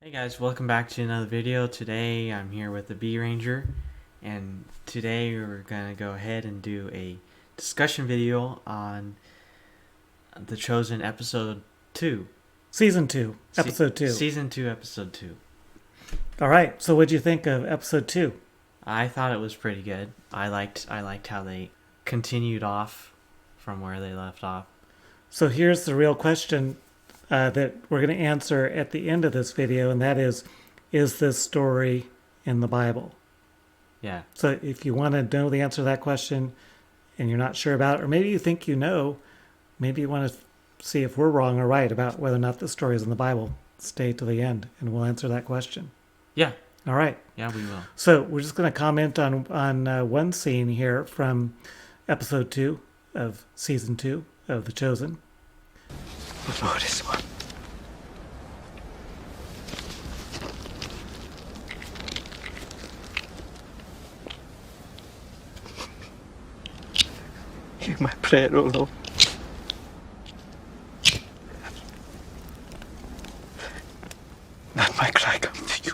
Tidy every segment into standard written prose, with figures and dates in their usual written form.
Hey guys, welcome back to another video. Today I'm here with the Bee Ranger, and today we're gonna go ahead and do a discussion video on The Chosen episode 2. Season 2, episode 2. Season 2, episode 2. All right. So what'd you think of episode 2? I thought it was pretty good. I liked how they continued off from where they left off. So here's the real question that we're going to answer at the end of this video, and that is this story in the Bible? Yeah. So if you want to know the answer to that question and you're not sure about it, or maybe you think you know, maybe you want to see if we're wrong or right about whether or not the story is in the Bible, stay to the end and we'll answer that question. Yeah. All right. Yeah, we will. So we're just going to comment on one scene here from episode 2 of season 2 of The Chosen. Oh, this one. Hear my prayer, O Lord. Let my cry come to you.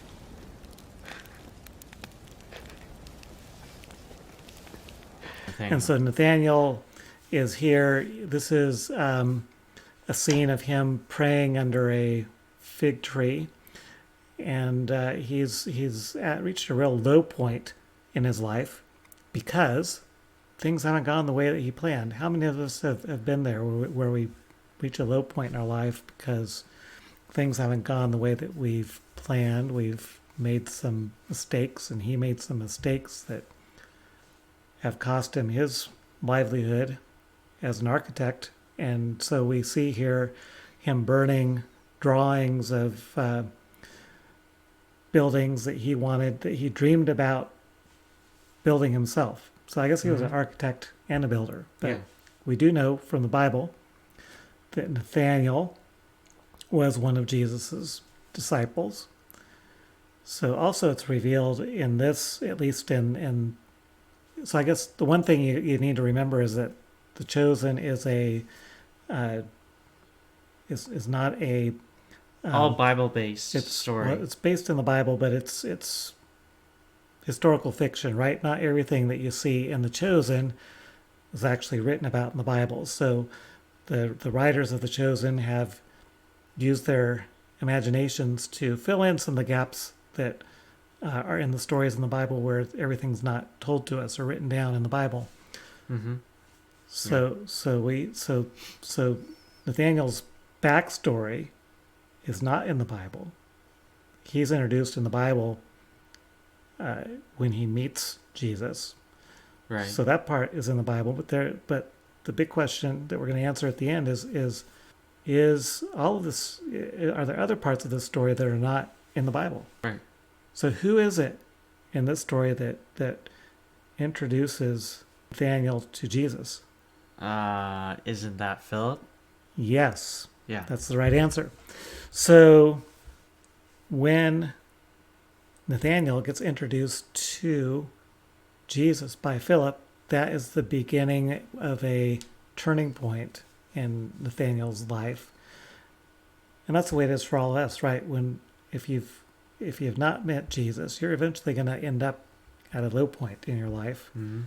And so Nathaniel is here. This is a scene of him praying under a fig tree, and he's reached a real low point in his life because things haven't gone the way that he planned. How many of us have been there where we reach a low point in our life because things haven't gone the way that we've planned? We've made some mistakes, and he made some mistakes that have cost him his livelihood as an architect. And so we see here him burning drawings of buildings that he dreamed about building himself. So I guess he was an architect and a builder. But Yeah. we do know from the Bible that Nathaniel was one of Jesus's disciples. So also it's revealed in this, at least so I guess the one thing you need to remember is that The Chosen is is not a All Bible-based it's story. well, it's based in the Bible, but it's historical fiction, right? Not everything that you see in The Chosen is actually written about in the Bible. So the writers of The Chosen have used their imaginations to fill in some of the gaps that are in the stories in the Bible where everything's not told to us or written down in the Bible. Mm-hmm. So Nathaniel's backstory is not in the Bible. He's introduced in the Bible when he meets Jesus. Right. So that part is in the Bible, but the big question that we're going to answer at the end is all of this, are there other parts of this story that are not in the Bible? Right. So who is it in this story that introduces Nathaniel to Jesus? Isn't that Philip? Yes. Yeah. That's the right answer. So when Nathaniel gets introduced to Jesus by Philip, that is the beginning of a turning point in Nathaniel's life. And that's the way it is for all of us, right? If you've not met Jesus, you're eventually going to end up at a low point in your life. Mm-hmm.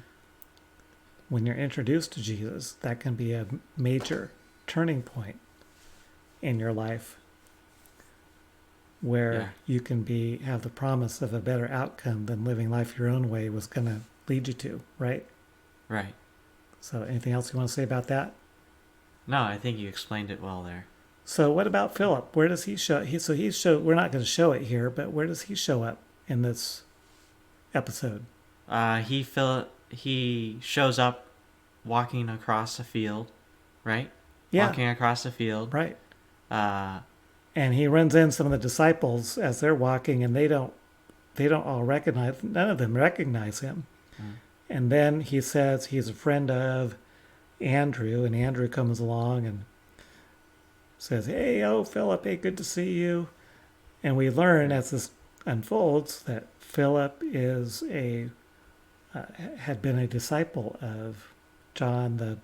When you're introduced to Jesus, that can be a major turning point in your life where you can have the promise of a better outcome than living life your own way was going to lead you to, right? Right. So anything else you want to say about that? No, I think you explained it well there. So what about Philip? Where does he show? We're not going to show it here, but where does he show up in this episode? He shows up walking across a field, right? Yeah. Walking across the field. Right. Uh, And he runs in some of the disciples as they're walking, and they don't all recognize. None of them recognize him. Mm. And then he says he's a friend of Andrew, and Andrew comes along and says, "Hey, Philip, hey, good to see you." And we learn as this unfolds that Philip had been a disciple of John the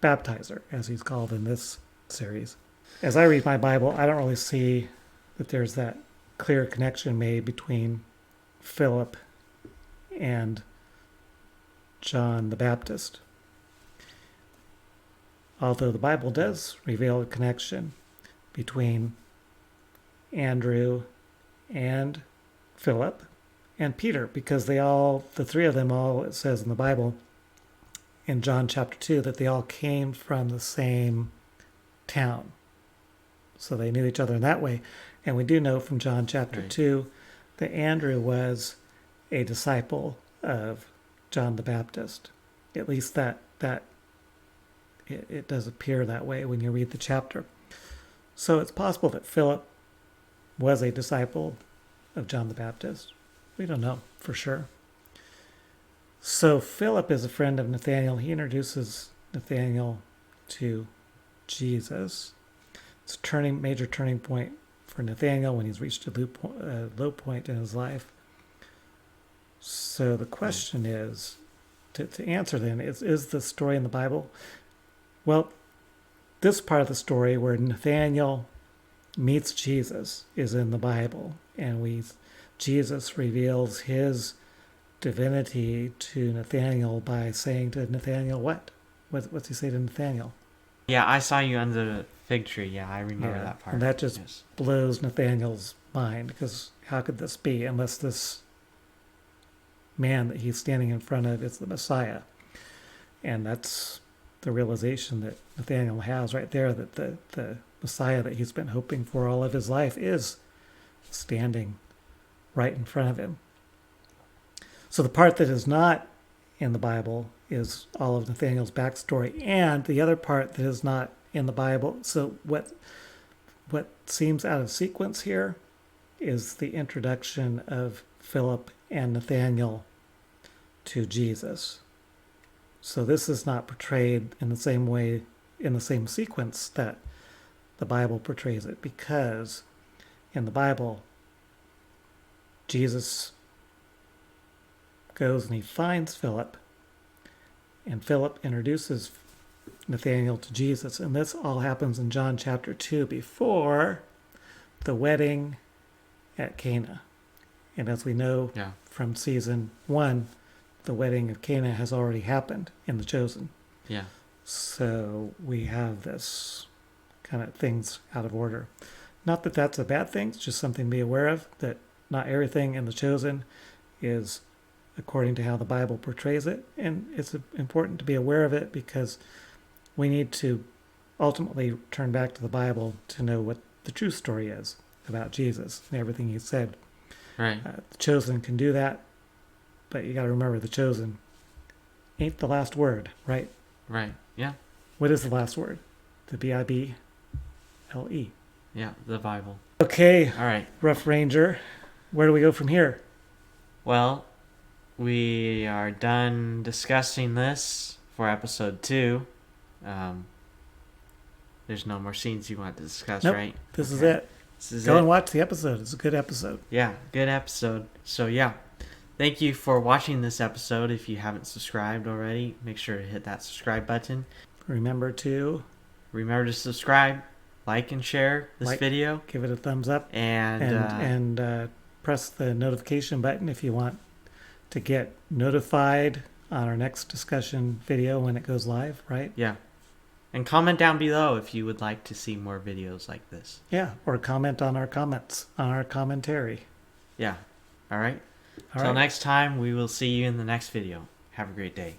Baptizer, as he's called in this series. As I read my Bible, I don't really see that there's that clear connection made between Philip and John the Baptist. Although the Bible does reveal a connection between Andrew and Philip and Peter, because the three of them all, it says in the Bible, in John chapter 2, that they all came from the same town. So they knew each other in that way. And we do know from John chapter 2 that Andrew was a disciple of John the Baptist. At least it does appear that way when you read the chapter. So it's possible that Philip was a disciple of John the Baptist. We don't know for sure. So Philip is a friend of Nathaniel. He introduces Nathaniel to Jesus. It's a major turning point for Nathaniel when he's reached a low point in his life. So the question is, to answer then, is the story in the Bible? Well, this part of the story where Nathaniel meets Jesus is in the Bible, and Jesus reveals his divinity to Nathaniel by saying to Nathaniel, what's he say to Nathaniel? Yeah, I saw you under the fig tree. Yeah, I remember that part. And that just blows Nathaniel's mind, because how could this be unless this man that he's standing in front of is the Messiah? And that's the realization that Nathaniel has right there, that the Messiah that he's been hoping for all of his life is standing right in front of him. So the part that is not in the Bible is all of Nathaniel's backstory, and the other part that is not in the Bible. So what seems out of sequence here is the introduction of Philip and Nathaniel to Jesus. So this is not portrayed in the same way, in the same sequence that the Bible portrays it, because in the Bible, Jesus goes and he finds Philip, and Philip introduces Nathaniel to Jesus. And this all happens in John chapter 2 before the wedding at Cana. And as we know from season 1, the wedding of Cana has already happened in The Chosen. Yeah. So we have this kind of things out of order. Not that that's a bad thing, it's just something to be aware of, that not everything in The Chosen is according to how the Bible portrays it. And it's important to be aware of it, because we need to ultimately turn back to the Bible to know what the true story is about Jesus and everything he said. Right. The Chosen can do that, but you got to remember, The Chosen ain't the last word, right? Right. Yeah. What is the last word? The Bible. Yeah, the Bible. Okay. All right. Rough Ranger, where do we go from here? Well, we are done discussing this for episode 2. There's no more scenes you want to discuss, Nope. right? This is it. Go and watch the episode. It's a good episode. Yeah, good episode. So yeah, thank you for watching this episode. If you haven't subscribed already, make sure to hit that subscribe button. Remember to subscribe, like and share this video. Give it a thumbs up, and press the notification button if you want to get notified on our next discussion video when it goes live, right? Yeah. And comment down below if you would like to see more videos like this. Yeah, or comment on our comments, on our commentary. Yeah. All right. Till next time, we will see you in the next video. Have a great day.